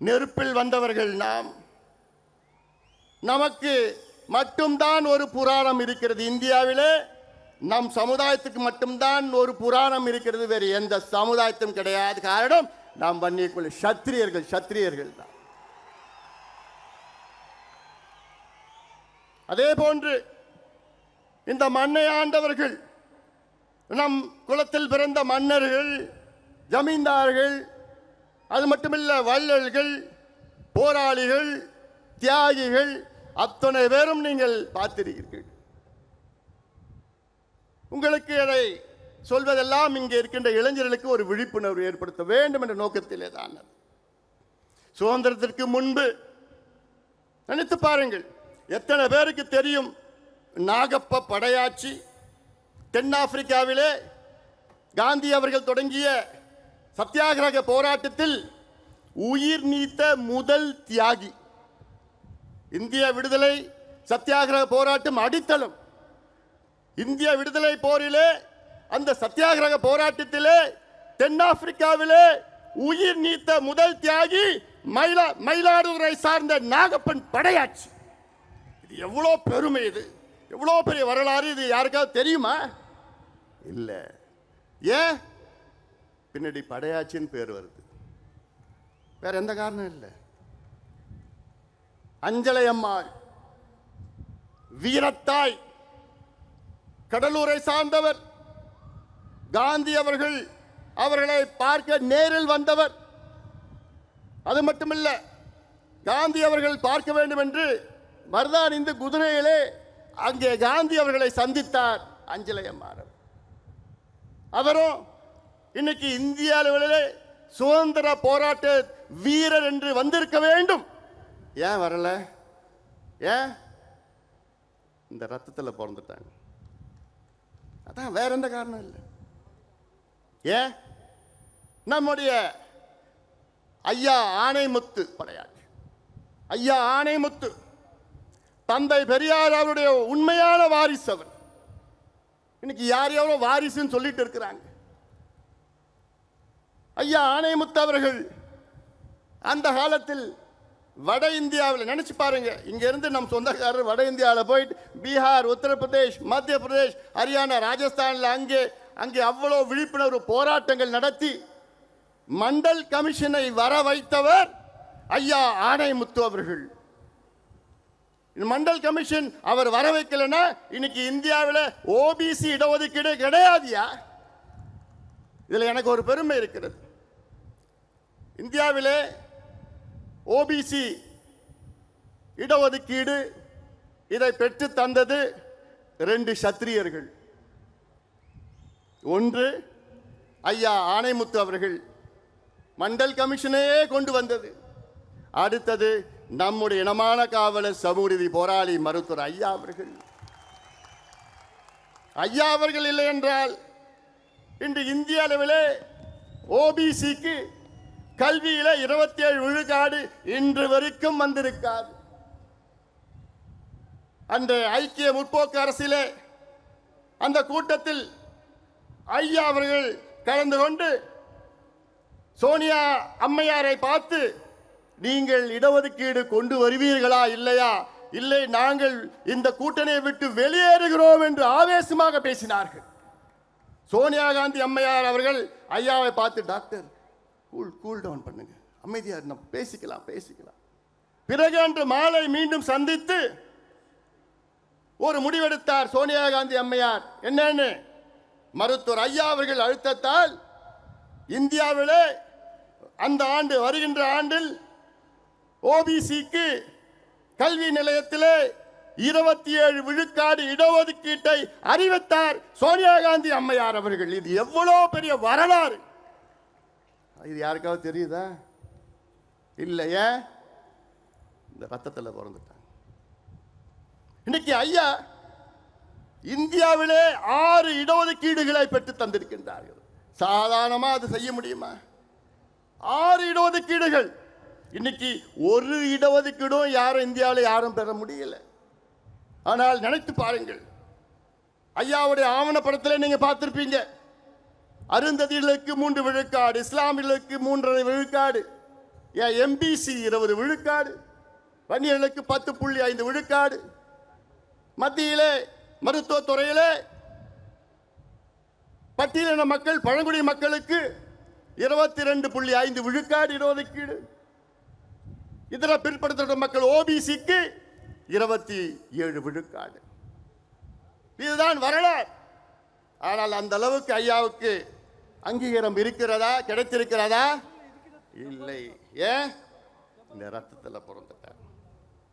நெருப்பில் வந்தவர்கள் நாம். நமக்கு மட்டும்தான் ஒரு புராணம் இருக்கிறது. இந்தியாவிலே நம் சமுதாயத்துக்கு மட்டும்தான் ஒரு புராணம் இருக்கிறது, வேறு எந்த சமுதாயத்தும் கிடையாது. காரணம், நாம் வன்னியக்குள்ள சத்திரியர்கள் தான். அதே போன்று இந்த மண்ணை ஆண்டவர்கள், நம் குலத்தில் பிறந்த மன்னர்கள், ஜமீன்தார்கள், அது மட்டுமில்ல வள்ளல்கள், போராளிகள், தியாகிகள், அத்தனை பேரும் நீங்கள் பார்த்திருக்கிறீர்கள். உங்களுக்கு அதை சொல்வதெல்லாம் இங்கே இருக்கின்ற இளைஞர்களுக்கு ஒரு விழிப்புணர்வு ஏற்படுத்த வேண்டும் என்ற நோக்கத்திலே தான். சுதந்திரத்திற்கு முன்பு நினைத்து பாருங்கள், எத்தனை பேருக்கு தெரியும் நாகப்ப படையாட்சி? தென்னாப்பிரிக்காவிலே காந்தி அவர்கள் தொடங்கிய சத்தியாகிரக போராட்டத்தில் உயிர் நீத்த முதல் தியாகி. இந்திய விடுதலை சத்தியாகிரக போராட்டம் அடித்தளம். இந்திய விடுதலை போரிலே, அந்த சத்தியாகிரக போராட்டத்திலே தென்னாப்பிரிக்காவிலே உயிர் நீத்த முதல் தியாகி மயிலாடுதுறை சார்ந்த நாகப்பன் படையாட்சி. இது எவ்வளோ பெருமை, இது எவ்வளோ பெரிய வரலாறு. இது யாருக்காவது தெரியுமா? இல்லை. ஏன்? பின்னாடி படையாட்சின்னு பேர் வருது, வேற எந்த காரணம் இல்லை. அஞ்சலை அம்மாள் வீரத்தாய், கடலூரை சார்ந்தவர். காந்தி அவர்களை பார்க்க நேரில் வந்தவர். அது மட்டுமல்ல, காந்தி அவர்கள் பார்க்க வேண்டும் என்று மருதான் இந்த குதிரையிலே அங்கே காந்தி அவர்களை சந்தித்தார் அஞ்சலை அம்மாள். அவரும் இன்னைக்கு இந்திய அளவிலே சுதந்திர போராட்ட வீரர் என்று வந்திருக்க வேண்டும். ஏன் வரல? ஏன்? இந்த ரத்தத்தில் பிறந்துட்டாங்க. அதான், வேற எந்த காரணம் இல்லை. ஏன்? நம்முடைய ஐயா ஆணைமுத்து படையாட்சி. ஐயா ஆணைமுத்து தந்தை பெரியார் அவருடைய உண்மையான வாரிசு. அவர் இன்னைக்கு யார் யாரோ வாரிசுன்னு சொல்லிட்டு இருக்கிறாங்க. ஐயா ஆணைமுத்து அவர்கள் அந்த காலத்தில் வட இந்தியாவில், நினைச்சு பாருங்க, இங்க இருந்து நம் சொந்தக்காரர் வட இந்தியாவில் போயிட்டு பீகார், உத்தரப்பிரதேஷ், மத்திய பிரதேஷ், ஹரியானா, ராஜஸ்தானில் அங்கே அவ்வளோ விழிப்புணர்வு போராட்டங்கள் நடத்தி மண்டல் கமிஷனை வர வைத்தவர் ஐயா ஆணைமுத்து அவர்கள். மண்டல் கமிஷன் அவர் வர வைக்கலன்னா இன்னைக்கு இந்தியாவில் ஓபிசி இடஒதுக்கீடு கிடையாதுயா. இதில் எனக்கு ஒரு பெருமை இருக்கிறது. இந்தியாவிலே ஓபிசி இடஒதுக்கீடு இதை பெற்று தந்தது 2 சத்திரியர்கள். ஒன்று ஐயா ஆணைமுத்து அவர்கள், மண்டல் கமிஷனையே கொண்டு வந்தது. அடுத்தது நம்முடைய இனமான காவலர், சமூகநீதி போராளி மருத்துவர் ஐயா அவர்கள். ஐயா அவர்கள் இல்லை என்றால் இன்று இந்திய அளவிலே ஓபிசிக்கு கல்வியில 27 விழுக்காடு இன்று வரைக்கும் வந்திருக்காது. அந்த ஐக்கிய முற்போக்கு அரசிலே அந்த கூட்டத்தில் ஐயா அவர்கள் கலந்து கொண்டு சோனியா அம்மையாரை பார்த்து, நீங்கள் இடஒதுக்கீடு கொண்டு வருவீர்களா இல்லையா? இல்லை, நாங்கள் இந்த கூட்டணியை விட்டு வெளியேறுகிறோம் என்று ஆவேசமாக பேசினார்கள். சோனியா காந்தி அம்மையார் அவர்கள் ஐயாவை பார்த்து, டாக்டர் கூல் டவுன் பண்ணுங்க, அமைதியா நம்ம பேசிக்கலாம். பிறகு அன்று மாலை மீண்டும் சந்தித்து ஒரு முடிவெடுத்தார் சோனியா காந்தி அம்மையார். என்னன்னு, மருத்துவர் ஐயா அவர்கள் அழுத்தத்தால் இந்தியாவிலே அந்த ஆண்டு, வருகின்ற ஆண்டில் ஓபிசிக்கு கல்வி நிலையத்திலே 27 விழுக்காடு இடஒதுக்கீட்டை அறிவித்தார் சோனியா காந்தி அம்மையார் அவர்கள். இது எவ்வளவு பெரிய வரலாறு! இது யாருக்காவது தெரியுதா? இல்லையே, இந்த ரத்தத்தில் பிறந்துட்டாங்க. இன்னைக்கு ஐயா இந்தியாவிலே 6 இடஒதுக்கீடுகளை பெற்று தந்திருக்கின்றார்கள். சாதாரணமா அது செய்ய முடியுமா? 6 இடஒதுக்கீடுகள். இன்னைக்கு ஒரு இடஒதுக்கீடும் யாரும் இந்தியாவில் யாரும் பெற முடியல. ஆனால் நினைத்து பாருங்கள், ஐயாவுடைய ஆவணப்படத்தில் நீங்க பார்த்திருப்பீங்க, அருந்ததிகளுக்கு 3 விழுக்காடு, இஸ்லாமியர்களுக்கு 3.5 விழுக்காடு, எம்பிசி 20 விழுக்காடு, வன்னியர்களுக்கு 10.5 விழுக்காடு, மத்தியிலே மருத்துவத்துறையிலே பட்டியலின மக்கள் பழங்குடி மக்களுக்கு 22.5 விழுக்காடு இடஒதுக்கீடு, இதர பிற்படுத்தப்பட்ட மக்கள் ஓபிசிக்கு 27 விழுக்காடு. இதுதான் வரலாறு. ஆனால் அந்த அளவுக்கு ஐயாவுக்கு அங்கீகாரம் இருக்கிறதா, கிடைத்திருக்கிறதா? இல்லை. ஏன்? இந்த ரத்தத்தில் பிறந்துட்டார்.